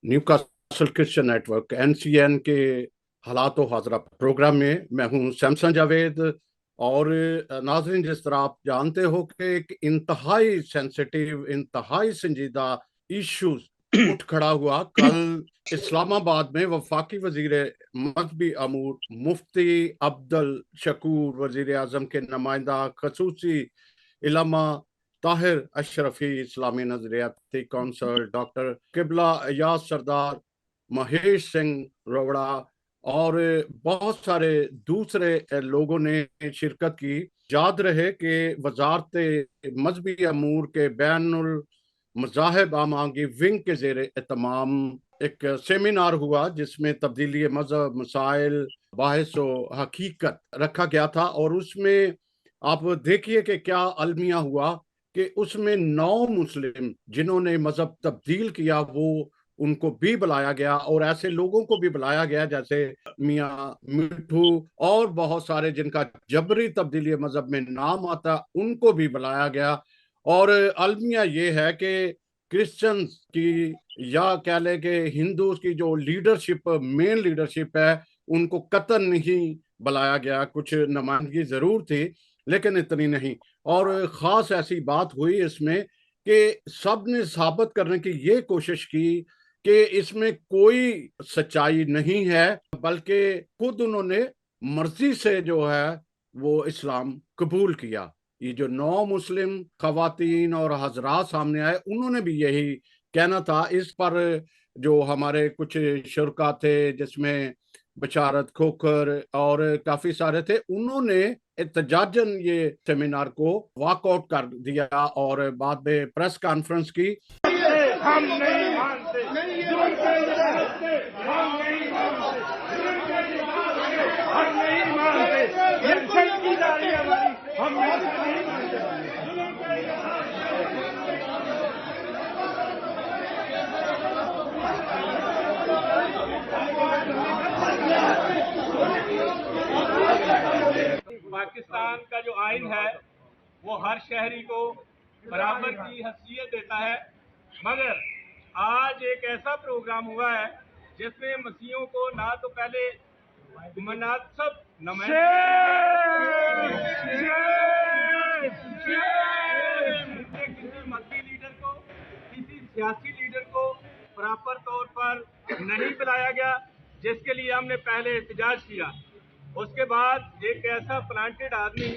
Newcastle Christian network NCN के हालात Hazra programme में मैं हूं सैमसन जावेद। और नाजरीन, जिस तरह आप जानते हो कि एक इंतहाई सेंसिटिव, इंतहाई संजीदा इश्यूज उठ खड़ा हुआ कल इस्लामाबाद में वफाकी वजीर मजहबी अमूर मुफ्ती अब्दुल शकूर, वजीर आजम के नुमाइंदा खसूसी इलामा ताहिर अशरफी, इस्लामी नजरियाती कौंसल डॉक्टर किबला अयाज सरदार, महेश सिंह रोवड़ा और बहुत सारे दूसरे लोगों ने शिरकत की। याद रहे कि वजारत मजहबी अमूर के बैनुल मज़ाहिब आमांगी विंग के जेर एहतमाम एक सेमिनार हुआ जिसमें तब्दीली मजहब, मसाइल, बाहिस व हकीकत रखा गया था। और उसमें आप देखिए कि क्या अलमिया हुआ कि उसमें 9 मुस्लिम जिन्होंने मजहब तब्दील किया वो उनको भी बुलाया गया, और ऐसे लोगों को भी बुलाया गया जैसे मियाँ मिठू और बहुत सारे जिनका जबरी तब्दीली मजहब में नाम आता उनको भी बुलाया गया। और अलमिया ये है कि क्रिश्चियंस की या कह लें कि हिंदूज की जो लीडरशिप, मेन लीडरशिप है, उनको कतई नहीं बुलाया गया। कुछ नुमाइंदगी जरूर थी लेकिन इतनी नहीं। और खास ऐसी बात हुई इसमें कि सब ने साबित करने की ये कोशिश की कि इसमें कोई सच्चाई नहीं है, बल्कि खुद उन्होंने मर्जी से जो है वो इस्लाम कबूल किया। ये जो 9 मुस्लिम खवातीन और हजरात सामने आए उन्होंने भी यही कहना था। इस पर जो हमारे कुछ शुरका थे जिसमें बशारत खोखर और काफी सारे थे, उन्होंने एहतजाजन ये सेमिनार को वॉकआउट कर दिया और बाद में प्रेस कॉन्फ्रेंस की। हम नहीं मानते, हम नहीं मानते, हम नहीं मानते, ये की जा रही है हमारी, हम नहीं मानते। पाकिस्तान का जो आइन है वो हर शहरी को बराबर की हैसियत देता है, मगर आज एक ऐसा प्रोग्राम हुआ है जिसमें मसीहों को ना तो पहले मुनासिब किसी मजहबी लीडर को, किसी सियासी लीडर को प्रॉपर तौर पर नहीं बुलाया गया, जिसके लिए हमने पहले एहतजाज किया। उसके बाद एक ऐसा प्लांटेड आदमी,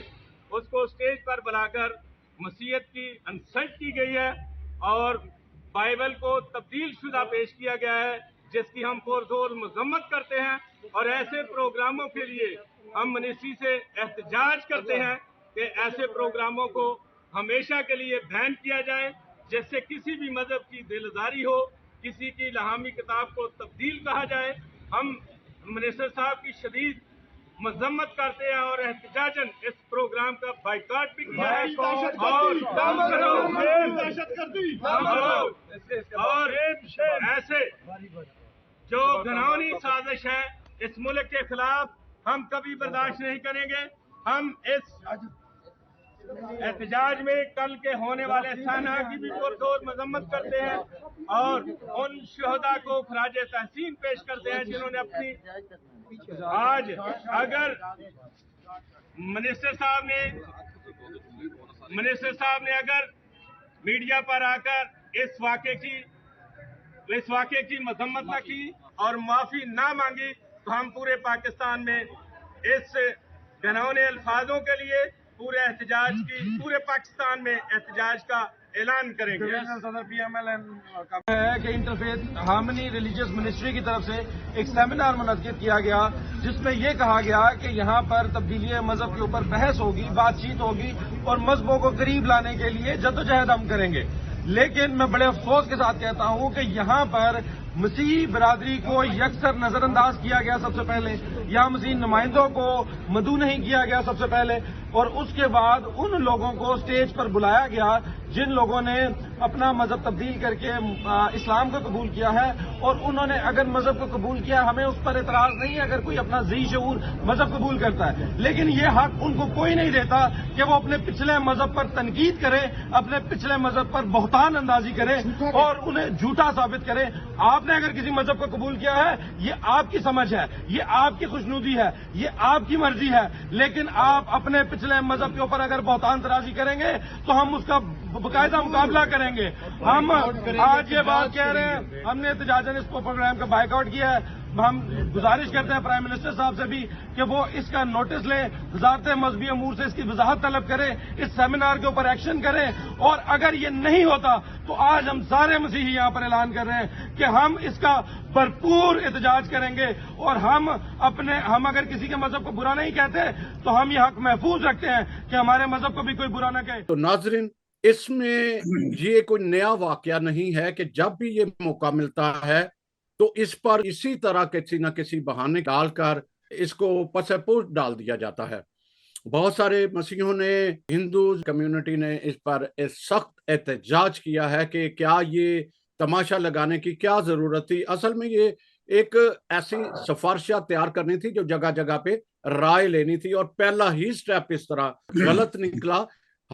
उसको स्टेज पर बुलाकर मसीहत की इंसल्ट की गई है और बाइबल को तब्दील शुदा पेश किया गया है, जिसकी हम पुरजोर मजम्मत करते हैं। और ऐसे प्रोग्रामों के लिए हम मिनिस्ट्री से एहतजाज करते हैं कि ऐसे प्रोग्रामों को हमेशा के लिए बैन किया जाए, जिससे किसी भी मजहब की दिलदारी हो, किसी की लहामी किताब को तब्दील कहा जाए। हम मिनिस्टर साहब की शदीद मजम्मत करते हैं और एहतजाजन इस प्रोग्राम का बाइकआउट भी किया है। और ऐसे जो घिनौनी साजिश है इस मुल्क के खिलाफ हम कभी बर्दाश्त नहीं करेंगे। हम इस एहतजाज में कल के होने वाले साना की भी पुरजोर मजम्मत करते हैं और उन शहदा को खराज तहसीन पेश करते हैं जिन्होंने अपनी आज, अगर मिनिस्टर साहब ने अगर मीडिया पर आकर इस वाक़े की मजम्मत न की और माफी ना मांगी तो हम पूरे पाकिस्तान में इस घिनौने अल्फाजों के लिए पूरे पाकिस्तान में एहतजाज का ऐलान करेंगे। सदर PMLN है कि इंटरफेथ हार्मनी रिलीजियस मिनिस्ट्री की तरफ से एक सेमिनार मुनक्किद किया गया, जिसमें यह कहा गया कि यहाँ पर तब्दीली मजहब के ऊपर बहस होगी, बातचीत होगी और मजहबों को करीब लाने के लिए जद्दोजहद हम करेंगे। लेकिन मैं बड़े अफसोस के साथ कहता हूँ कि यहाँ पर मसीही बरादरी को यकसर नजरअंदाज किया गया। सबसे पहले यहाँ मसीही नुमाइंदों को मदू नहीं किया गया सबसे पहले, और उसके बाद उन लोगों को स्टेज पर बुलाया गया जिन लोगों ने अपना मजहब तब्दील करके इस्लाम को कबूल किया है, और उन्होंने अगर मजहब को कबूल किया, हमें उस पर एतराज नहीं है अगर कोई अपना ज़ी शऊर मजहब कबूल करता है, लेकिन ये हक उनको कोई नहीं देता कि वो अपने पिछले मजहब पर तनकीद करे, अपने पिछले मजहब पर बहुतान अंदाजी करे और उन्हें झूठा साबित करे। आपने अगर किसी मजहब को कबूल किया है, ये आपकी समझ है, ये आपकी खुशनुदी है, ये आपकी मर्जी है, लेकिन आप अपने पिछले मजहब के ऊपर अगर बहुतान तराजी करेंगे तो हम उसका बाकायदा मुकाबला करेंगे। हम आज ये बात कह रहे हैं, हमने एहतजाजन इस प्रोग्राम का बायकॉट किया है। हम गुजारिश करते हैं प्राइम मिनिस्टर साहब से भी कि वो इसका नोटिस लें, वजारत मजहबी अमूर से इसकी वजाहत तलब करें, इस सेमिनार के ऊपर एक्शन करें, और अगर ये नहीं होता तो आज हम सारे मसीही यहाँ पर ऐलान कर रहे हैं कि हम इसका भरपूर एहतजाज करेंगे, और हम अगर किसी के मजहब को बुरा नहीं कहते तो हम ये हक महफूज रखते हैं कि हमारे मजहब को भी कोई बुरा ना कहे। तो नाजरीन, इसमें ये कोई नया वाकया नहीं है कि जब भी ये मौका मिलता है तो इस पर इसी तरह किसी न किसी बहाने डालकर इसको पसपोर्ट डाल दिया जाता है। बहुत सारे मसीहों ने, हिंदू कम्युनिटी ने इस पर सख्त एहतजाज किया है कि क्या ये तमाशा लगाने की क्या जरूरत थी। असल में ये एक ऐसी सिफारिशें तैयार करनी थी जो जगह जगह पे राय लेनी थी, और पहला ही स्टेप इस तरह गलत निकला।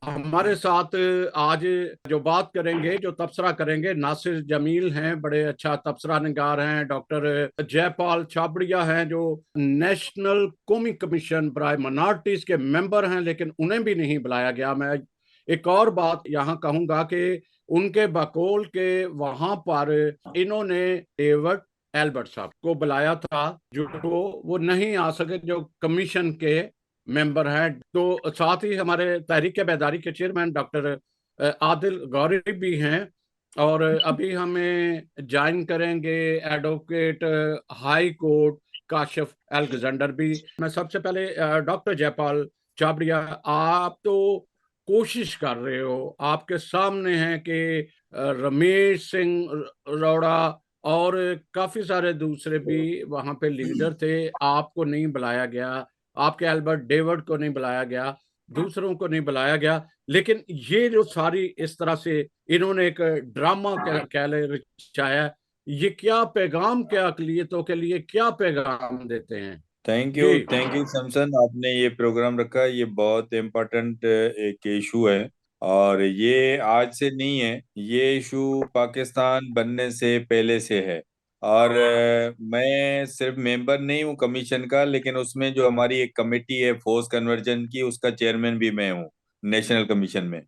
हमारे साथ आज जो बात करेंगे, जो तबसरा करेंगे, नासिर जमील हैं, बड़े अच्छा तबसरा निगार हैं। डॉक्टर जयपाल छाबड़िया हैं जो नेशनल कौमी कमीशन बराए माइनॉरिटीज के मेंबर हैं, लेकिन उन्हें भी नहीं बुलाया गया। मैं एक और बात यहाँ कहूंगा कि उनके बकौल के वहां पर इन्होंने डेविड एल्बर्ट साहब को बुलाया था, जो वो नहीं आ सके, जो कमीशन के मेंबर हैं। तो साथ ही हमारे तहरीक बेदारी के चेयरमैन डॉक्टर आदिल गौरी भी हैं, और अभी हमें ज्वाइन करेंगे advocate high court Kashif Alexander भी। मैं सबसे पहले डॉक्टर जयपाल छाबड़िया, आप तो कोशिश कर रहे हो, आपके सामने है कि रमेश सिंह रोड़ा और काफी सारे दूसरे भी वहां पे लीडर थे, आपको नहीं बुलाया गया, आपके एल्बर्ट डेविड को नहीं बुलाया गया, दूसरों को नहीं बुलाया गया। लेकिन ये जो सारी इस तरह से इन्होंने एक ड्रामा कह ले रचाया, ये क्या पैगाम, क्या अकलियतों के लिए क्या पैगाम देते हैं? थैंक यू सैमसन, आपने ये प्रोग्राम रखा। ये बहुत इम्पोर्टेंट एक इशू है, और ये आज से नहीं है, ये इशू पाकिस्तान बनने से पहले से है। और मैं सिर्फ मेंबर नहीं हूँ कमीशन का, लेकिन उसमें जो हमारी एक कमेटी है फोर्स कन्वर्जन की, उसका चेयरमैन भी मैं हूँ नेशनल कमीशन में।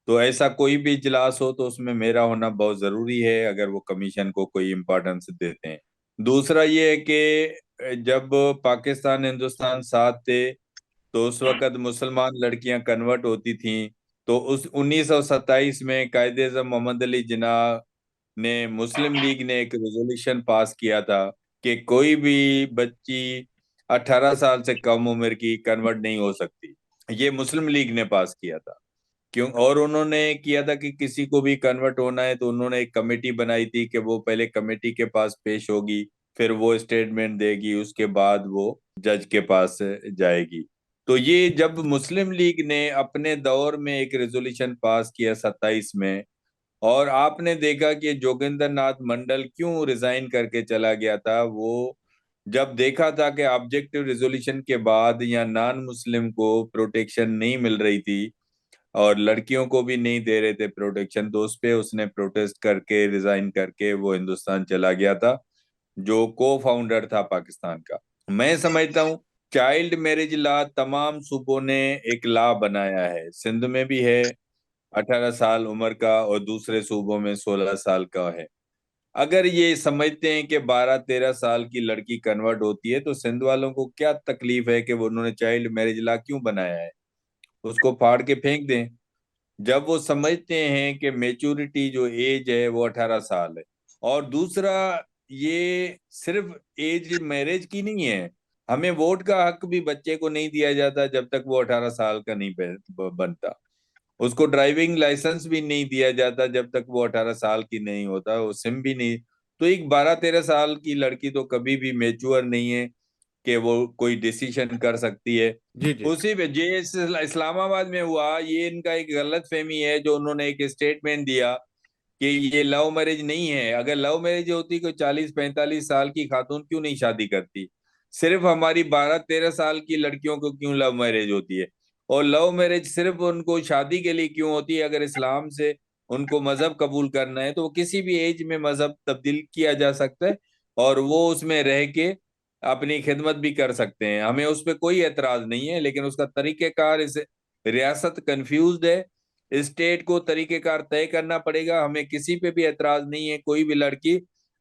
तो ऐसा कोई भी इजलास हो तो उसमें मेरा होना बहुत जरूरी है, अगर वो कमीशन को कोई इम्पोर्टेंस देते हैं। दूसरा ये है कि जब पाकिस्तान हिंदुस्तान साथ थे तो उस वक्त मुसलमान लड़कियां कन्वर्ट होती थीं। तो उस 1927 में कायदे आज़म मोहम्मद अली जिन्ना ने, मुस्लिम लीग ने एक रेजोल्यूशन पास किया था कि कोई भी बच्ची 18 साल से कम उम्र की कन्वर्ट नहीं हो सकती। ये मुस्लिम लीग ने पास किया था। क्यों? और उन्होंने किया था कि किसी को भी कन्वर्ट होना है तो उन्होंने एक कमेटी बनाई थी कि वो पहले कमेटी के पास पेश होगी, फिर वो स्टेटमेंट देगी, उसके बाद वो जज के पास जाएगी। तो ये जब मुस्लिम लीग ने अपने दौर में एक रेजोल्यूशन पास किया 27 में, और आपने देखा कि जोगिंदर नाथ मंडल क्यों रिजाइन करके चला गया था, वो जब देखा था कि ऑब्जेक्टिव रेजोल्यूशन के बाद या नॉन मुस्लिम को प्रोटेक्शन नहीं मिल रही थी और लड़कियों को भी नहीं दे रहे थे प्रोटेक्शन, तो उस पे उसने प्रोटेस्ट करके रिजाइन करके वो हिंदुस्तान चला गया था, जो को फाउंडर था पाकिस्तान का। मैं समझता हूँ चाइल्ड मैरिज लॉ तमाम सूबों ने एक लॉ बनाया है, सिंध में भी है 18 साल उम्र का, और दूसरे सूबों में 16 साल का है। अगर ये समझते हैं कि 12-13 साल की लड़की कन्वर्ट होती है तो सिंध वालों को क्या तकलीफ है कि वो उन्होंने चाइल्ड मैरिज लॉ क्यों बनाया है? उसको फाड़ के फेंक दें। जब वो समझते हैं कि मेच्योरिटी जो एज है वो 18 साल है। और दूसरा, ये सिर्फ एज मैरिज की नहीं है, हमें वोट का हक भी बच्चे को नहीं दिया जाता जब तक वो 18 साल का नहीं बनता। उसको ड्राइविंग लाइसेंस भी नहीं दिया जाता जब तक वो 18 साल की नहीं होता, वो सिम भी नहीं। तो एक 12-13 साल की लड़की तो कभी भी मेच्योर नहीं है कि वो कोई डिसीजन कर सकती है। जी जी। उसी पे इस्लामाबाद में हुआ, ये इनका एक गलत फहमी है जो उन्होंने एक स्टेटमेंट दिया कि ये लव मैरिज नहीं है। अगर लव मैरिज होती कोई 40-45 साल की खातून क्यों नहीं शादी करती? सिर्फ हमारी 12-13 साल की लड़कियों को क्यों लव मैरिज होती है? और लव मैरिज सिर्फ उनको शादी के लिए क्यों होती है? अगर इस्लाम से उनको मजहब कबूल करना है तो वो किसी भी एज में मजहब तब्दील किया जा सकता है और वो उसमें रह के अपनी खिदमत भी कर सकते हैं। हमें उस पर कोई एतराज नहीं है, लेकिन उसका तरीकेकार, इस रियासत कंफ्यूज्ड है, स्टेट को तरीकेकार तय करना पड़ेगा। हमें किसी पे भी एतराज नहीं है, कोई भी लड़की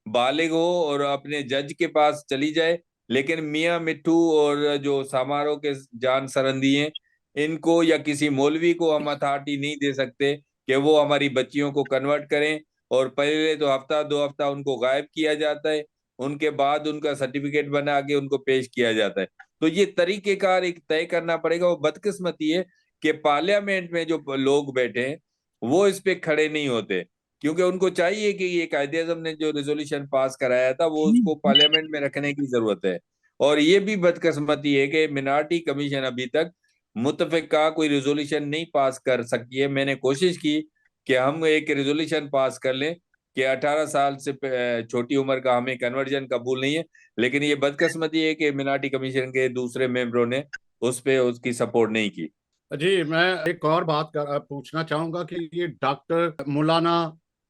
बालिग हो और अपने जज के पास चली जाए, लेकिन मियां मिट्ठू और जो समारोह के जान सरंदी हैं, इनको या किसी मौलवी को हम अथॉरिटी नहीं दे सकते कि वो हमारी बच्चियों को कन्वर्ट करें। और पहले तो हफ्ता 2 हफ्ता उनको गायब किया जाता है, उनके बाद उनका सर्टिफिकेट बना के उनको पेश किया जाता है। तो ये तरीकेकार एक तय करना पड़ेगा। वो बदकिस्मती है कि पार्लियामेंट में जो लोग बैठे हैं वो इस पे खड़े नहीं होते, क्योंकि उनको चाहिए कि ये कायदे आजम ने जो रेजोल्यूशन पास कराया था वो उसको पार्लियामेंट में रखने की जरूरत है। और ये भी बदकिस्मती है कि मिनार्टी कमीशन अभी तक मुतफिका कोई रेजोल्यूशन नहीं पास कर सकी है। मैंने कोशिश की कि हम एक रेजोल्यूशन पास कर लें कि 18 साल से छोटी उम्र का हमें कन्वर्जन कबूल नहीं है, लेकिन ये बदकिस्मती है कि मिनार्टी कमीशन के दूसरे मेंबरों ने उस पे उसकी सपोर्ट नहीं की। जी, मैं एक और बात पूछना चाहूंगा कि ये डॉक्टर मौलाना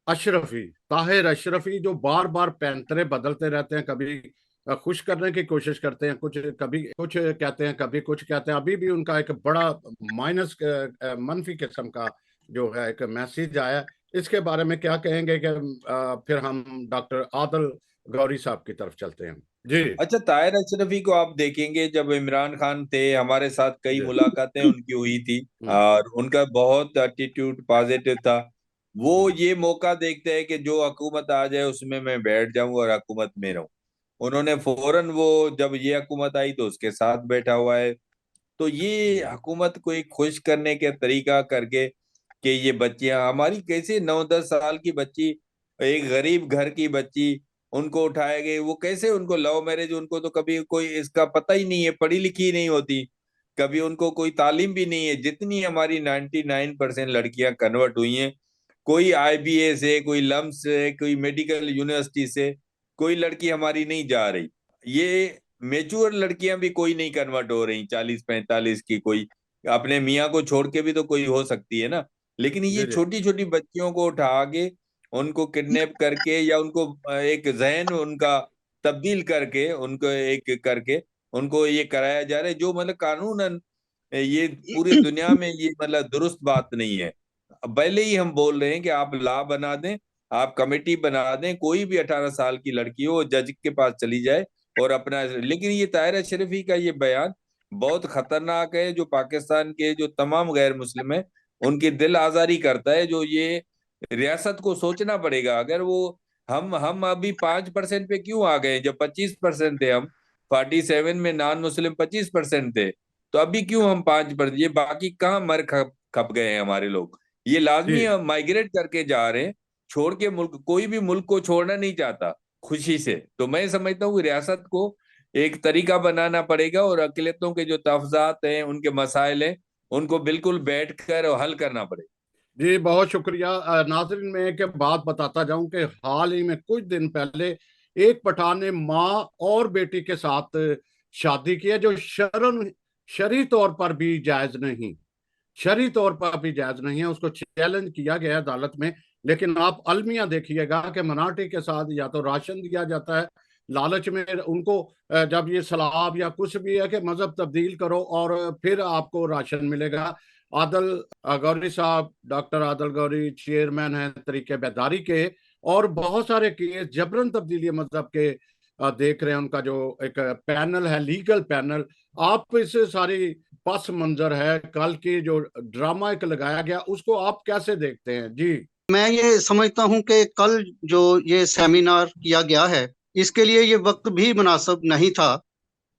अशरफी, ताहिर अशरफी, जो बार बार पैंतरे बदलते रहते हैं, कभी खुश करने की कोशिश करते हैं, कुछ कभी कुछ कहते हैं, कभी कुछ कहते हैं। अभी भी उनका एक बड़ा माइनस मनफी किस्म का जो है एक मैसेज आया। इसके बारे में क्या कहेंगे कि फिर हम डॉक्टर आदल गौरी साहब की तरफ चलते हैं। जी। अच्छा, ताहिर अशरफी को आप देखेंगे, जब इमरान खान थे हमारे साथ कई जी। मुलाकातें उनकी हुई थी हम्म। और उनका बहुत एटीट्यूड पॉजिटिव था। वो हम्म। ये मौका देखते हैं कि जो हुकूमत आ जाए उसमें मैं बैठ जाऊं और हुकूमत में रहूं। उन्होंने फौरन, वो जब ये हुकूमत आई तो उसके साथ बैठा हुआ है। तो ये हुकूमत को एक खुश करने के तरीका करके कि ये बच्चियां हमारी कैसे 9-10 साल की बच्ची, एक गरीब घर की बच्ची, उनको उठाए गए, वो कैसे, उनको लव मैरिज, उनको तो कभी कोई इसका पता ही नहीं है, पढ़ी लिखी नहीं होती, कभी उनको कोई तालीम भी नहीं है। जितनी हमारी 99% लड़कियां कन्वर्ट हुई हैं, कोई आईबीए से, कोई लम्स से, कोई मेडिकल यूनिवर्सिटी से, कोई लड़की हमारी नहीं जा रही। ये मेच्योर लड़कियां भी कोई नहीं कन्वर्ट हो रही, 40-45 की, कोई अपने मियाँ को छोड़ के भी तो कोई हो सकती है ना। लेकिन ये जी। जी। छोटी छोटी बच्चियों को उठा के, उनको किडनैप करके या उनको एक जहन उनका तब्दील करके, उनको एक करके उनको ये कराया जा रहा है, जो मतलब कानूनन ये पूरी दुनिया में ये मतलब दुरुस्त बात नहीं है। पहले ही हम बोल रहे हैं कि आप लॉ बना दें, आप कमेटी बना दें, कोई भी 18 साल की लड़की हो जज के पास चली जाए और अपना। लेकिन ये ताहिर अशरफी का ये बयान बहुत खतरनाक है, जो पाकिस्तान के जो तमाम गैर मुस्लिम है उनकी दिल आजारी करता है। जो ये रियासत को सोचना पड़ेगा, अगर वो हम अभी 5% पे क्यों आ गए? जब 25% थे हम, 47 में नॉन मुस्लिम 25% थे, तो अभी क्यों हम 5%? ये बाकी कहाँ मर खप खप गए हैं हमारे लोग? ये लाजमी जी। माइग्रेट करके जा रहे हैं, छोड़ के मुल्क, कोई भी मुल्क को छोड़ना नहीं चाहता खुशी से। तो मैं समझता हूँ कि रियासत को एक तरीका बनाना पड़ेगा और अकलियतों के जो तहफात हैं, उनके मसाइल हैं, उनको बिल्कुल बैठ कर और हल करना पड़ेगा। जी, बहुत शुक्रिया। नाजरीन, मैं एक बात बताता जाऊं कि हाल ही में कुछ दिन पहले एक पठान ने माँ और बेटी के साथ शादी की है, जो शरई तौर पर भी जायज नहीं, शरई तौर पर भी जायज नहीं है। उसको चैलेंज किया गया है अदालत में। लेकिन आप अलमिया देखिएगा कि मिनार्टी के साथ या तो राशन दिया जाता है लालच में उनको, जब ये सलाब या कुछ भी है कि मजहब तब्दील करो और फिर आपको राशन मिलेगा। आदल गौरी साहब, डॉक्टर आदल गौरी चेयरमैन हैं तरीके बेदारी के, और बहुत सारे केस जबरन तब्दीली मजहब के देख रहे हैं। उनका जो एक पैनल है, लीगल पैनल, आप इस सारी पस मंजर है कल की जो ड्रामा एक लगाया गया, उसको आप कैसे देखते हैं? जी। मैं ये समझता हूं कि कल जो ये सेमिनार किया गया है, इसके लिए ये वक्त भी मुनासिब नहीं था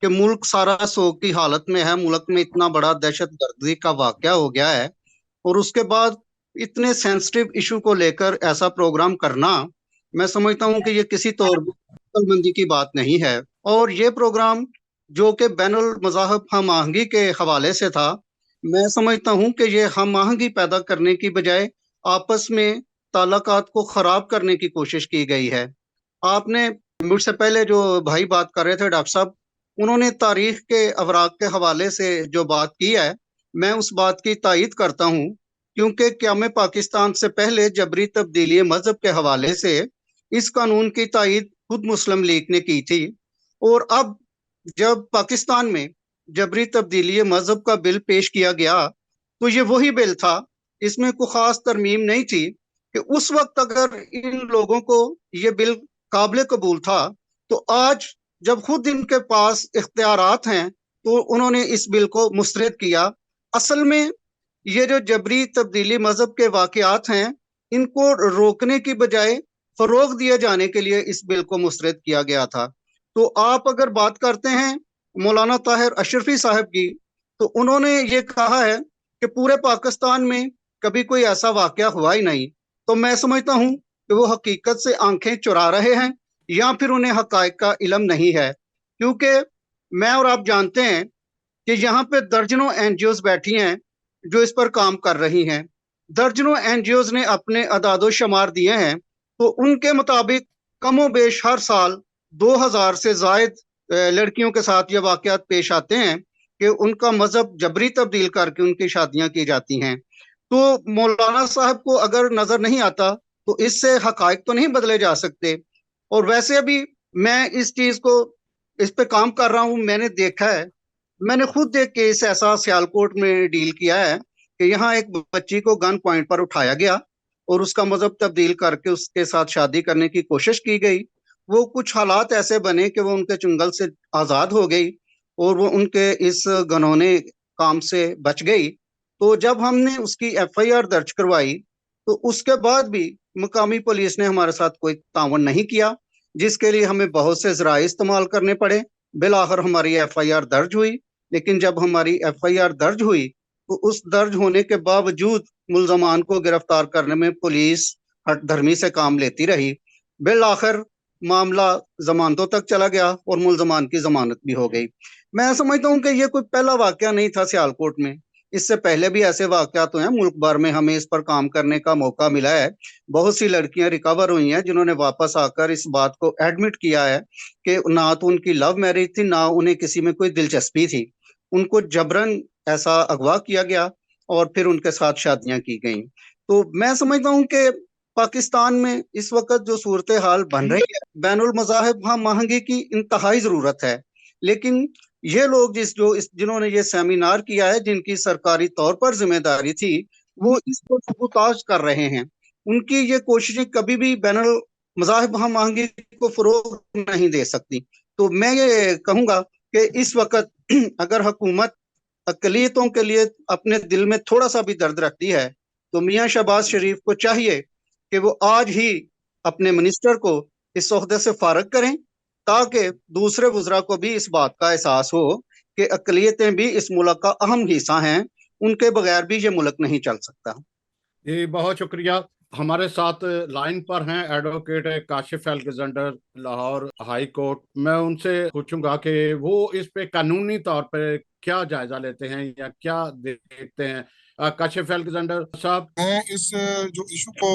कि मुल्क सारा सोग की हालत में है, मुल्क में इतना बड़ा दहशत गर्दी का वाकया हो गया है, और उसके बाद इतने सेंसिटिव इशू को लेकर ऐसा प्रोग्राम करना, मैं समझता हूं कि ये किसी तौर पर अक्लमंदी की बात नहीं है। और ये प्रोग्राम जो कि बैनुल मज़ाहब हम आहंगी के हवाले से था, मैं समझता हूं कि ये हम आहंगी पैदा करने की बजाय आपस में ताल्लुकात को खराब करने की कोशिश की गई है। आपने मुझसे पहले जो भाई बात कर रहे थे डॉक्टर साहब, उन्होंने तारीख के अवराक के हवाले से जो बात की है, मैं उस बात की तायीद करता हूँ, क्योंकि क़याम पाकिस्तान से पहले जबरी तब्दीली मजहब के हवाले से इस कानून की तायीद खुद मुस्लिम लीग ने की थी। और अब जब पाकिस्तान में जबरी तब्दीली मजहब का बिल पेश किया गया, तो ये वही बिल था, इसमें कोई खास तरमीम नहीं थी। कि उस वक्त अगर इन लोगों को ये बिल काबिल कबूल था, तो आज जब खुद इनके पास इख्तियारात हैं, तो उन्होंने इस बिल को मुस्तरद किया। असल में ये जो जबरी तब्दीली मजहब के वाकयात हैं, इनको रोकने की बजाय फरोग दिए जाने के लिए इस बिल को मुस्तरद किया गया था। तो आप अगर बात करते हैं मौलाना ताहिर अशरफी साहब की, तो उन्होंने ये कहा है कि पूरे पाकिस्तान में कभी कोई ऐसा वाकया हुआ ही नहीं। तो मैं समझता हूं कि वो हकीकत से आंखें चुरा रहे हैं, या फिर उन्हें हकायक का इल्म नहीं है। क्योंकि मैं और आप जानते हैं कि यहाँ पे दर्जनों एनजीओज बैठी हैं जो इस पर काम कर रही हैं। दर्जनों एनजीओज ने अपने अदादो शुमार दिए हैं, तो उनके मुताबिक कमो बेश हर साल 2000 से जायद लड़कियों के साथ ये वाकयात पेश आते हैं कि उनका मजहब जबरी तब्दील करके उनकी शादियां की जाती हैं। तो मौलाना साहब को अगर नजर नहीं आता, तो इससे हकायक तो नहीं बदले जा सकते। और वैसे भी मैं इस चीज को, इस पे काम कर रहा हूं, मैंने देखा है, मैंने खुद एक केस ऐसा सियालकोट में डील किया है कि यहाँ एक बच्ची को गन पॉइंट पर उठाया गया और उसका मजहब तब्दील करके उसके साथ शादी करने की कोशिश की गई। वो कुछ हालात ऐसे बने कि वो उनके चुंगल से आजाद हो गई और वो उनके इस घनौने काम से बच गई। तो जब हमने उसकी एफआईआर दर्ज करवाई, तो उसके बाद भी मुकामी पुलिस ने हमारे साथ कोई तावन नहीं किया, जिसके लिए हमें बहुत से ज़राए इस्तेमाल करने पड़े। बिलाखिर हमारी एफआईआर दर्ज हुई, लेकिन जब हमारी एफआईआर दर्ज हुई, तो उस दर्ज होने के बावजूद मुल्जमान को गिरफ्तार करने में पुलिस हठधर्मी से काम लेती रही। बिलाखिर मामला जमानतों तक चला गया और मुल्जमान की जमानत भी हो गई। मैं समझता हूँ कि ये कोई पहला वाकया नहीं था सियालकोट में, इससे पहले भी ऐसे वाकयात हुए हैं मुल्क भर में, हमें इस पर काम करने का मौका मिला है। बहुत सी लड़कियां रिकवर हुई हैं जिन्होंने वापस आकर इस बात को एडमिट किया है कि ना तो उनकी लव मैरिज थी, ना उन्हें किसी में कोई दिलचस्पी थी, उनको जबरन ऐसा अगवा किया गया और फिर उनके साथ शादियां की गई। तो मैं समझता हूँ कि पाकिस्तान में इस वक्त जो सूरत हाल बन रही है, बैनुल मज़ाहिब हम आहंगी की इंतहाई जरूरत है। लेकिन ये लोग जिन्होंने ये सेमिनार किया है, जिनकी सरकारी तौर पर जिम्मेदारी थी, वो इसको सबूताज कर रहे हैं। उनकी ये कोशिशें कभी भी बैनुल मज़ाहिब हम आहंगी को फरोग नहीं दे सकती। तो मैं ये कहूंगा कि इस वक्त अगर हुकूमत अकलियतों के लिए अपने दिल में थोड़ा सा भी दर्द रखती है, तो मियां शहबाज शरीफ को चाहिए कि वो आज ही अपने मिनिस्टर को इस ओहदे से फारग करें, ताकि दूसरे वज़रा को भी इस बात का एहसास हो कि अकलियतें भी इस मुल्क का अहम हिस्सा हैं, उनके बगैर भी ये मुल्क नहीं चल सकता। जी बहुत शुक्रिया। हमारे साथ लाइन पर हैं advocate Kashif Alexander, Lahore high court. मैं उनसे पूछूंगा कि वो इस पे कानूनी तौर पे क्या जायजा लेते हैं या क्या देखते हैं। काशिफ अलेक्जेंडर साहब। मैं इस जो इशू को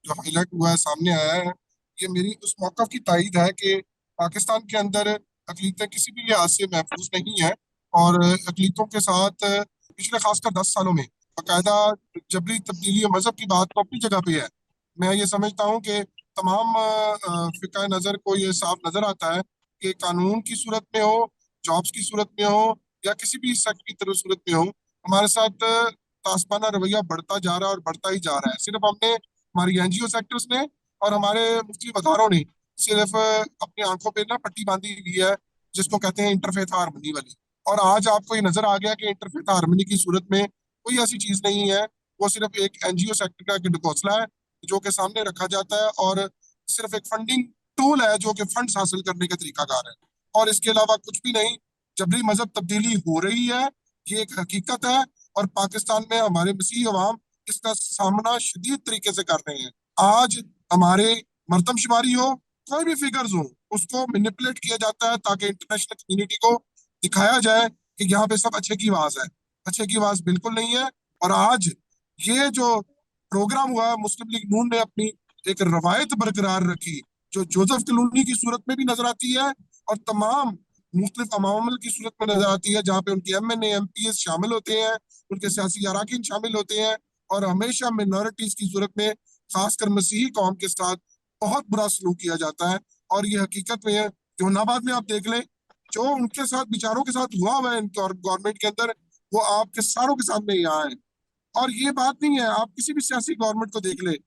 जो हाईलाइट हुआ है, सामने आया है, ये मेरी उस मौक़िफ़ की तायीद है कि पाकिस्तान के अंदर अक़लीतें किसी भी लिहाज से महफूज नहीं है और अक़लीतों के साथ पिछले खासकर 10 सालों में बाकायदा जबरी तब्दीली मजहब की बात तो अपनी जगह पे है। मैं ये समझता हूँ कि तमाम फ़िक़्ह नज़र को ये साफ नज़र आता है कि कानून की सूरत में हो, जॉब्स की सूरत में हो या किसी भी सेक्टर की तरह सूरत में हो, हमारे साथ तासबाना रवैया बढ़ता जा रहा है और बढ़ता ही जा रहा है। सिर्फ हमने, हमारी एनजीओ सेक्टर्स ने और हमारे मुख्तलिफ अदारों ने सिर्फ अपनी आंखों पे ना पट्टी बांधी हुई है, जिसको कहते हैं इंटरफेथ हार्मनी वाली। और आज आपको ये नजर आ गया कि इंटरफेथ हार्मनी की सूरत में कोई ऐसी चीज नहीं है, वो सिर्फ एक एनजीओ सेक्टर का एक ढकोसला है जो कि सामने रखा जाता है और सिर्फ एक फंडिंग टूल है जो कि फंड्स हासिल करने का तरीकाकार है, और इसके अलावा कुछ भी नहीं। जबरी मजहब तब्दीली हो रही है, ये एक हकीकत है, और पाकिस्तान में हमारे मसीही अवाम इसका सामना शदीद तरीके से कर रहे हैं। आज हमारे मरदमशुमारी हो, कोई भी फिगर्स हो, उसको मैनिपुलेट किया जाता है ताकि इंटरनेशनल कम्युनिटी को दिखाया जाए कि यहाँ पे सब अच्छे की आवाज है। अच्छे की आवाज बिल्कुल नहीं है। और आज ये जो प्रोग्राम हुआ, मुस्लिम लीग नून ने अपनी एक रवायत बरकरार रखी जो जोसेफ कलूनी की सूरत में भी नजर आती है और तमाम मुख्तलिफ अवामिल की सूरत में नजर आती है, जहाँ पे उनके MNA MPs शामिल होते हैं, उनके सियासी अराकीन शामिल होते हैं और हमेशा मिनॉरिटीज की सूरत में खासकर मसीही कौम के साथ बहुत बुरा सलूक किया जाता है। और ये हकीकत में है, जहानाबाद में आप देख लें, जो उनके साथ विचारों के साथ हुआ है गवर्नमेंट के अंदर, वो आपके सारों के सामने यहाँ है। और ये बात नहीं है, आप किसी भी सियासी गवर्नमेंट को देख ले,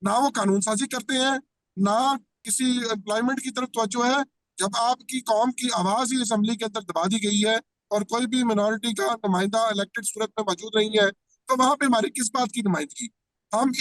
ना वो कानून साजी करते हैं, ना किसी एम्प्लॉयमेंट की तरफ तवज्जो है। जब आपकी कौम की आवाज ही असेंबली के अंदर दबा दी गई है और कोई भी मिनॉरिटी का नुमाइंदा इलेक्टेड सूरत में मौजूद नहीं है, तो वहां पे हमारी किस बात की नुमाइंदगी? हम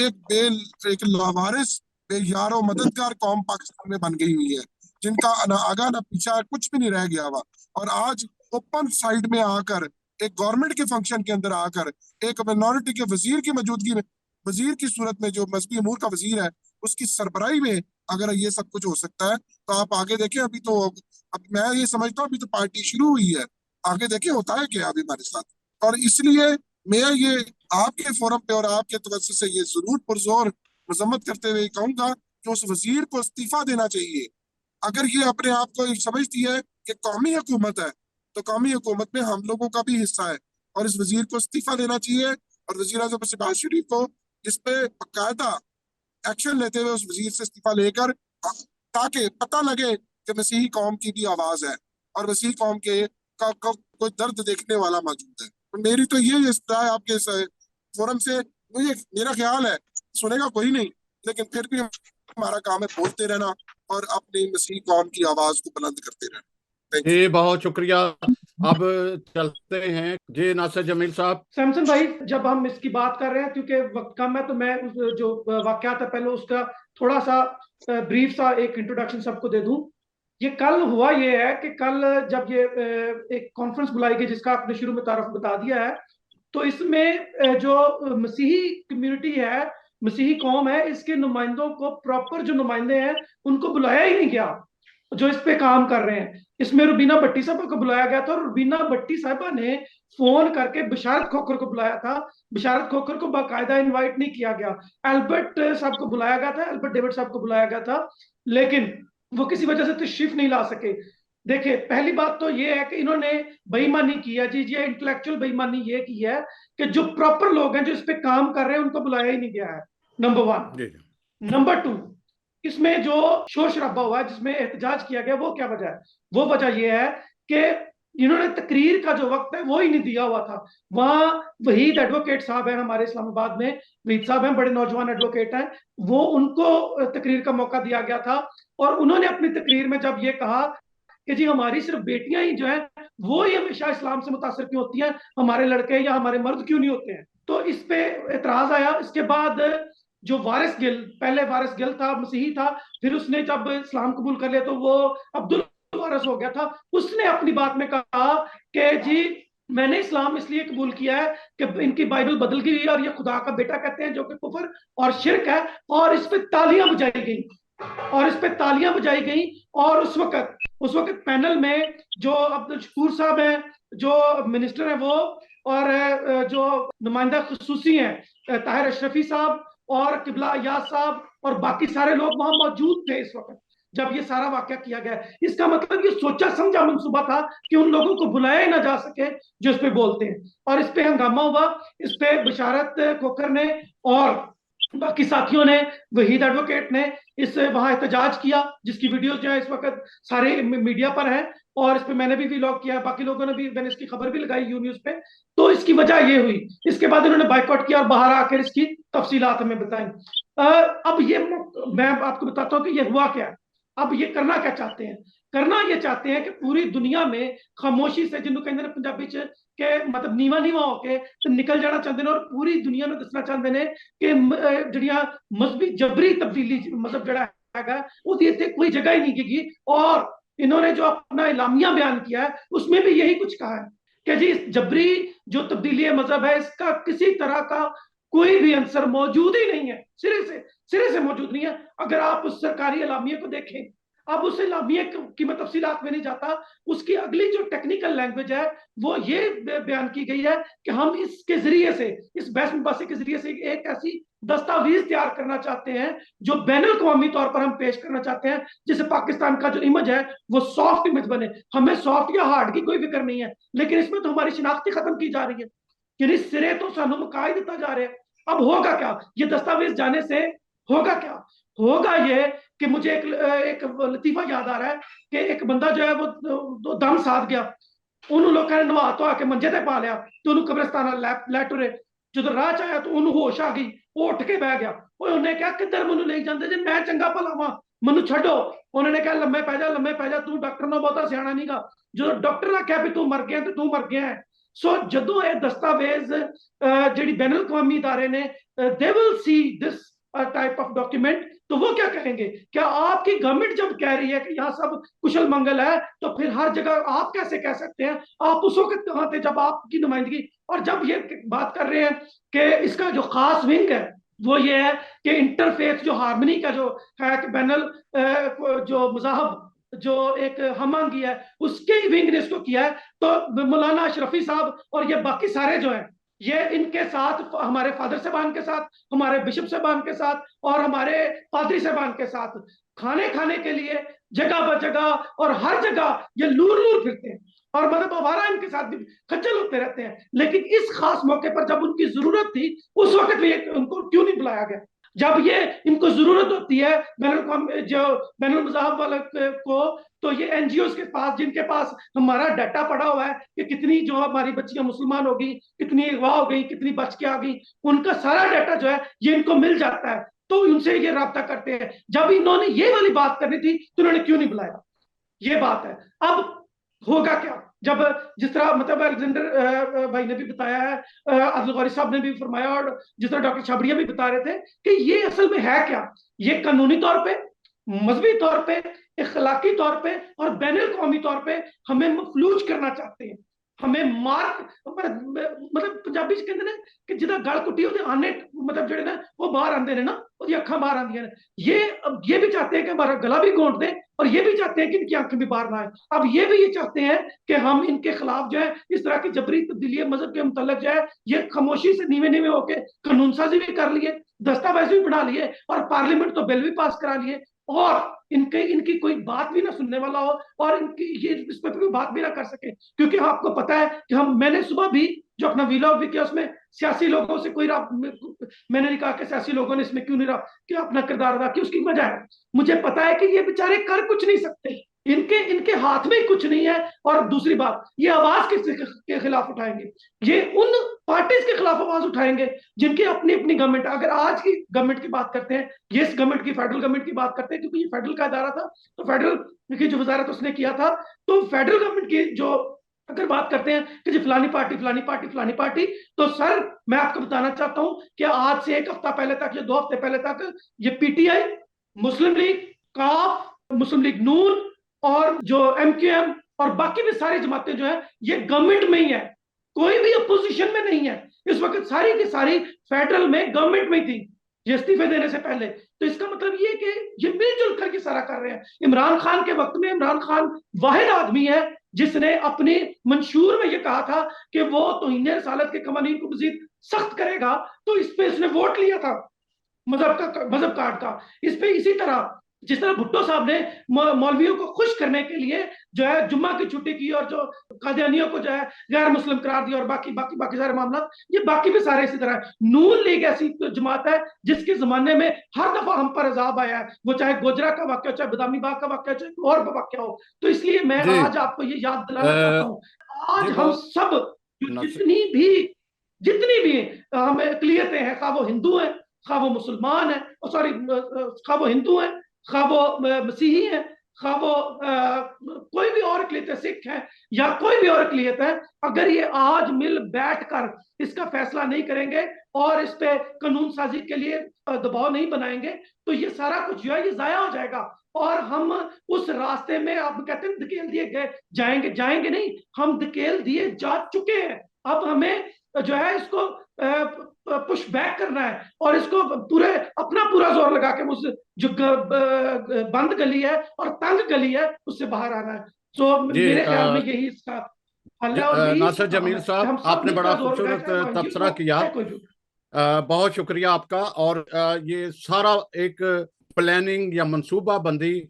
एक लावारिस बेयारो मददगार कौम पाकिस्तान में बन गई हुई है, जिनका ना आगा ना पीछा कुछ भी नहीं रह गया हुआ। और आज ओपन साइड में आकर, एक गवर्नमेंट के फंक्शन के अंदर आकर, एक मिनॉरिटी के वजीर की मौजूदगी में, वजीर की सूरत में जो मजहबी अमूर का वजीर है, उसकी सरबराही में अगर ये सब कुछ हो सकता है, तो आप आगे देखें। अब मैं ये समझता हूँ अभी तो पार्टी शुरू हुई है, आगे देखें होता है क्या अभी हमारे साथ। और इसलिए मैं ये आपके फोरम पे और आपके तवज्जो से ये जरूर पुरजोर मजम्मत करते हुए कहूंगा कि उस वजीर को इस्तीफा देना चाहिए। अगर ये अपने आप को समझती है कि कौमी हुकूमत है, तो कौमी हुकूमत में हम लोगों का भी हिस्सा है और इस वजीर को इस्तीफा देना चाहिए। और वजीर आज़म शहबाज शरीफ को इस पे बाकायदा एक्शन लेते हुए उस वजीर से इस्तीफा लेकर, ताकि पता लगे कि मसीही कौम की भी आवाज है और मसीही कौम के कोई दर्द देखने वाला मौजूद है। तो मेरी तो ये इस्तदा है आपके फोरम से, मुझे मेरा ख्याल है सुनेगा कोई नहीं, लेकिन फिर भी हमारा काम है बोलते रहना और अपनी मसीही कौम की आवाज को बुलंद करते रहना। जी बहुत शुक्रिया। अब चलते हैं जी नासिर जमील साहब। सैमसन भाई, जब हम इसकी बात कर रहे हैं, क्योंकि वक्त कम है, तो मैं जो वाकयात है पहले उसका थोड़ा सा ब्रीफ सा एक इंट्रोडक्शन सबको दे दूं। ये कल हुआ ये है कि कल जब ये एक कॉन्फ्रेंस बुलाई गई, जिसका आपने शुरू में तारुफ बता दिया है, तो इसमें जो मसीही कम्युनिटी है, मसीही कौम है, इसके नुमाइंदों को, प्रॉपर जो नुमाइंदे हैं, उनको बुलाया ही नहीं गया जो इस पे काम कर रहे हैं। इसमें रुबीना भट्टी साहब को बुलाया गया था और रुबीना भट्टी साहबा ने फोन करके बिशारत खोखर को बुलाया था। बिशारत खोखर को बाकायदा इनवाइट नहीं किया गया। एल्बर्ट साहब को बुलाया गया था, एल्बर्ट डेविड साहब को बुलाया गया था, लेकिन वो किसी वजह से तशरीफ नहीं ला सके। देखिए, पहली बात तो ये है कि इन्होंने बेईमानी की है जी, ये इंटेलेक्चुअल बेईमानी ये की है कि जो प्रॉपर लोग हैं जो इस पे काम कर रहे हैं उनको बुलाया ही नहीं गया है, नंबर 1। नंबर 2, इसमें जो शोर शराबा हुआ है, जिसमें एहतजाज किया गया, वो क्या वजह है? वो वजह यह है कि इन्होंने तकरीर का जो वक्त है वो ही नहीं दिया हुआ था। वहां वहीद एडवोकेट साहब हैं हमारे इस्लामाबाद में, वहीद साहब हैं, बड़े नौजवान एडवोकेट हैं, वो उनको तकरीर का मौका दिया गया था और उन्होंने अपनी तकरीर में जब ये कहा कि जी हमारी सिर्फ बेटियां ही जो है वो ही हमेशा इस्लाम से मुतासर क्यों होती हैं, हमारे लड़के या हमारे मर्द क्यों नहीं होते हैं, तो इस पे एतराज आया। इसके बाद जो वारिस गिल, पहले वारिस गिल था, मसीही था, फिर उसने जब इस्लाम कबूल कर लिया तो वो अब्दुल वारिस हो गया था। उसने अपनी बात में कहा कि जी मैंने इस्लाम इसलिए कबूल किया है कि इनकी बाइबल बदल गई और ये खुदा का बेटा कहते हैं, जो कि कुफर और शिरक है, और इस पे तालियां बजाई गई और उस वक्त पैनल में जो अब्दुल शकूर साहब हैं, जो मिनिस्टर हैं वो, और जो नुमाइंदा खसूसी हैं ताहिर अशरफी साहब और किबला अयाज साहब और बाकी सारे लोग वहां मौजूद थे इस वक्त जब ये सारा वाकया किया गया। इसका मतलब ये सोचा समझा मंसूबा था कि उन लोगों को बुलाया ही ना जा सके जो इस पे बोलते हैं, और इस पे हंगामा हुआ। इस पे बिशारत खोखर ने और बाकी साथियों ने, वहीद एडवोकेट ने इस वहां एहतजाज किया, जिसकी वीडियो जो है इस वक्त सारे मीडिया पर है और इस पे मैंने भी व्लॉग किया, बाकी लोगों ने भी, मैंने इसकी खबर भी लगाई यू न्यूज पे। तो इसकी वजह ये हुई। इसके बाद इन्होंने बाइकआउट किया और बाहर आकर इसकी तफसीलात हमें बताई। अब ये मैं आपको बताता हूँ कि ये हुआ क्या। अब ये करना क्या चाहते हैं? करना ये चाहते हैं कि पूरी दुनिया में खामोशी से, जिन्होंने कहते हैं पंजाबी च के मतलब नीवा नीवा होके तो निकल जाना चाहते हैं और पूरी दुनिया में दसना चाहते हैं कि जड़ियां मजहबी जबरी तब्दीली मतलब जड़ा है उसकी इतने कोई जगह ही नहीं गिगी। और इन्होंने जो अपना इलामिया बयान किया है उसमें भी यही कुछ कहा है कि जी जबरी जो तब्दीली मजहब है इसका किसी तरह का कोई भी आंसर मौजूद ही नहीं है, सिरे से मौजूद नहीं है। अगर आप उस सरकारी इलामिया को देखें, अब उस लामिया की मैं तफसीलात में नहीं जाता। उसकी अगली जो टेक्निकल लैंग्वेज है वो ये बयान की गई है कि हम इसके जरिए से, इस बहस मुबासे के जरिए से एक ऐसी दस्तावेज तैयार करना चाहते हैं जो बैनुल अक़वामी तौर पर हम पेश करना चाहते हैं, जिससे पाकिस्तान का जो इमेज है वो सॉफ्ट इमेज बने। हमें सॉफ्ट या हार्ड की कोई फिक्र नहीं है, लेकिन इसमें तो हमारी शिनाख्ती खत्म की जा रही है, यानी सिरे तो सानू मकाई दिता जा रहा है। अब होगा क्या, ये दस्तावेज जाने से होगा क्या? होगा ये कि मुझे एक लतीफा याद आ रहा है कि एक बंदा जो है वो दम साध गया, उन्होंने लोगों ने नवा तो आके मंजे ते पा लिया, तो उन्होंने कब्रिस्तान लै टुरे, जो राह च आया तो उन्होंने होश आ गई, वो उठ के बह गया। उन्हें क्या किधर मैनू ले जाते जे, मैं चंगा भला वां, मैनू छड्डो। उन्होंने कहा लम्मे पै जा, तू डॉक्टर ना बहुता सियाना नहीं गा। जो डॉक्टर ने कहा भी तू मर गया तो तू मर गया है। सो जदों ये दस्तावेज जी बैनुल अक़वामी इदारे ने, they will see this type of document, तो वो क्या कहेंगे? क्या आपकी गवर्नमेंट जब कह रही है कि यहाँ सब कुशल मंगल है, तो फिर हर जगह आप कैसे कह सकते हैं? आप उस वक्त कहाँ थे जब आपकी नुमाइंदगी? और जब ये बात कर रहे हैं कि इसका जो खास विंग है वो ये है कि इंटरफेथ जो हार्मनी का जो है कि बैनुल जो मज़ाहब जो एक हमआहंगी है उसके विंग ने इसको किया है। तो मौलाना अशरफी साहब और ये बाकी सारे जो हैं, ये इनके साथ, हमारे फादर साहबान के साथ, हमारे बिशप साहबान के साथ और हमारे पादरी साहबान के साथ खाने के लिए जगह ब जगह और हर जगह ये लूर फिरते हैं, और मतलब आवारा इनके साथ भी खज्जल होते रहते हैं। लेकिन इस खास मौके पर जब उनकी जरूरत थी, उस वक्त भी उनको क्यों नहीं बुलाया गया? जब ये इनको जरूरत होती है बैनुल मज़ाहब वाले को, तो ये एनजीओ के पास, जिनके पास हमारा डाटा पड़ा हुआ है कि कितनी जो हमारी बच्चियां मुसलमान हो गई, कितनी अगवा हो गई, कितनी बच के आ गई, उनका सारा डाटा जो है ये इनको मिल जाता है, तो उनसे ये राब्ता करते हैं। जब इन्होंने ये वाली बात करनी थी तो इन्होंने क्यों नहीं बुलाया? ये बात है। अब होगा क्या? जब जिस तरह मतलब अलेक्जेंडर भाई ने भी बताया है, अब्दुल गौरी साहब ने भी फरमाया, और जिस तरह डॉक्टर छाबड़िया भी बता रहे थे कि ये असल में है क्या? ये कानूनी तौर पे, मजहबी तौर पे, इखलाकी तौर पे और बैनुल अक़वामी तौर पे हमें मफलूज करना चाहते हैं, हमें मार्क, मतलब पंजाबी च कहते हैं कि जिदा गल कुटी ਉਹਦੇ आने, मतलब ਜਿਹੜੇ ना वो बाहर आते हैं ना, ਉਹਦੀ ਅੱਖਾਂ बाहर आती हैं। ये भी चाहते हैं कि हमारा गला भी घोंट दें, और ये भी चाहते हैं कि इनकी आंखें भी बाहर ना आए। अब ये भी ये चाहते हैं कि हम इनके खिलाफ जो है इस तरह की जबरी तब्दीली मजहब के मुतल्लक जो है ये खामोशी से नीवे होके कानून साजी भी कर लिए, दस्तावेज भी बना लिए, और पार्लियामेंट तो बिल भी पास करा लिए, और इनकी कोई बात भी ना सुनने वाला हो, और इनकी ये इस पर कोई बात भी ना कर सके। क्योंकि आपको पता है कि मैंने सुबह भी जो अपना वीलॉग भी किया, उसमें सियासी लोगों से कोई मैंने नहीं कहा कि सियासी लोगों ने इसमें क्यों नहीं क्या अपना किरदार अदा किया। उसकी वजह है, मुझे पता है कि ये बेचारे कर कुछ नहीं सकते, इनके हाथ में कुछ नहीं है। और दूसरी बात, ये आवाज किसके खिलाफ उठाएंगे? ये उन पार्टीज के खिलाफ आवाज उठाएंगे जिनकी अपनी अपनी गवर्नमेंट। अगर आज की गवर्नमेंट की बात करते हैं, ये इस गवर्नमेंट की, फेडरल गवर्नमेंट की बात करते हैं, क्योंकि ये फेडरल का इदारा था, तो फेडरल की जो वजारत उसने किया था, तो फेडरल गवर्नमेंट की जो अगर बात करते हैं कि जी फलानी पार्टी, तो सर मैं आपको बताना चाहता हूं कि आज से 1 हफ्ता पहले तक या 2 हफ्ते पहले तक ये पीटीआई, मुस्लिम लीग, काफ, मुस्लिम लीग नून और जो एमक्यूएम और बाकी भी सारी जमातें जो है ये गवर्नमेंट में ही है, कोई भी अपोजिशन में नहीं है। इस वक्त सारी की सारी फेडरल में गवर्नमेंट में थी ये इस्तीफे देने से पहले। तो इसका मतलब ये कि ये मिलजुल करके सारा कर रहे हैं। इमरान खान के वक्त में इमरान खान वाहिद आदमी है जिसने अपने मंशूर में ये कहा था कि वो तौहीन रिसालत के कवानीन को मजीद सख्त करेगा, तो इस पे इसने वोट लिया था मजहब कार्ड का। इस पे इसी तरह जिस तरह भुट्टो साहब ने मौलवियों को खुश करने के लिए जो है जुम्मा की छुट्टी की, और जो कादियानियों को जो है गैर मुस्लिम करार दिया, और बाकी सारे मामला, ये बाकी भी सारे इसी तरह। नून लीग ऐसी जमात है जिसके जमाने में हर दफा हम पर अजाब आया है, वो चाहे गोजरा का वाक्य हो, चाहे बदामी बाग का वाक्य हो, चाहे और वाक्य हो। तो इसलिए मैं आज आपको ये याद दिलाना चाहता हूँ, आज हम सब जितनी भी हम अक़लियतें हैं, खा वो हिंदू हैं, खा वो मुसलमान है, सॉरी खा वो हिंदू हैं, खा वो मसीही है, खा वो कोई भी और अक़लियत है, सिख है या कोई भी और अक़लियत है, अगर ये आज मिल बैठकर इसका फैसला नहीं करेंगे और इस पे कानून साजी के लिए दबाव नहीं बनाएंगे, तो ये सारा कुछ जो है ये जाया हो जाएगा, और हम उस रास्ते में, आप कहते हैं धकेल दिए गए, जाएंगे नहीं, हम धकेल दिए जा चुके हैं। अब हमें जो है इसको पुश बैक करना है और इसको अपना पूरा जोर लगा के उस जो बंद गली है और तंग गली है उससे बाहर आना है। तो मेरे ख्याल में यही इसका हल है और यही नासिर जमील साहब, आपने बड़ा खूबसूरत तबसरा किया, बहुत शुक्रिया आपका। और ये सारा एक प्लानिंग या मंसूबाबंदी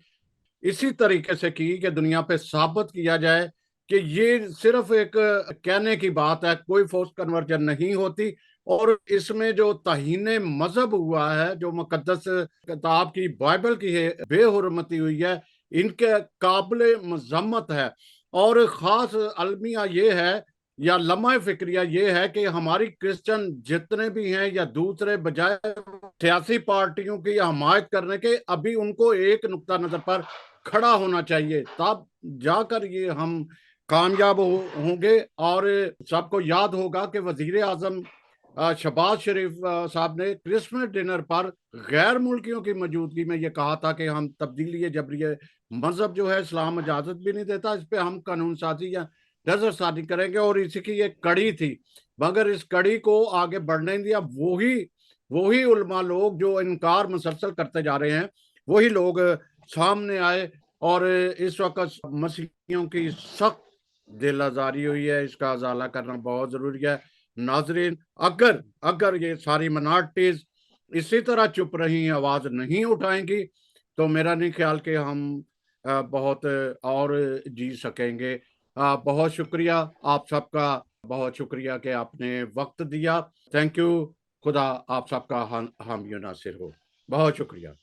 इसी तरीके से की कि दुनिया पे साबित किया जाए कि ये सिर्फ एक कहने की बात है, कोई फोर्स कन्वर्जन नहीं होती। और इसमें जो तहीने मजहब हुआ है, जो मुकद्दस किताब की बाइबल की है बेहुरमती हुई है, इनके काबिल मजम्मत है। और ख़ास अलमिया ये है या लम्हा फिक्रिया ये है कि हमारी क्रिश्चियन जितने भी हैं या दूसरे, बजाय सियासी पार्टियों की हमायत करने के, अभी उनको एक नुक्ता नज़र पर खड़ा होना चाहिए, तब जाकर ये हम कामयाब होंगे। और सबको याद होगा कि वजीर आजम शहबाज शरीफ साहब ने क्रिसमस डिनर पर गैर मुल्कियों की मौजूदगी में ये कहा था कि हम तब्दीली जबरी मजहब जो है इस्लाम इजाजत भी नहीं देता, इस पे हम कानून साजी या नजर साजी करेंगे। और इसी की एक कड़ी थी, मगर इस कड़ी को आगे बढ़ने दिया वही उलमा लोग जो इनकार मुसलसल करते जा रहे हैं, वही लोग सामने आए। और इस वक्त मसीहियों की सख्त दिल आजारी हुई है, इसका अजाला करना बहुत जरूरी है। नाजरीन, अगर ये सारी माइनॉरिटीज इसी तरह चुप रही, आवाज नहीं उठाएंगी, तो मेरा नहीं ख्याल कि हम बहुत और जी सकेंगे। बहुत शुक्रिया आप सबका, बहुत शुक्रिया कि आपने वक्त दिया। Thank you. खुदा आप सबका हामी नासिर हो। बहुत शुक्रिया।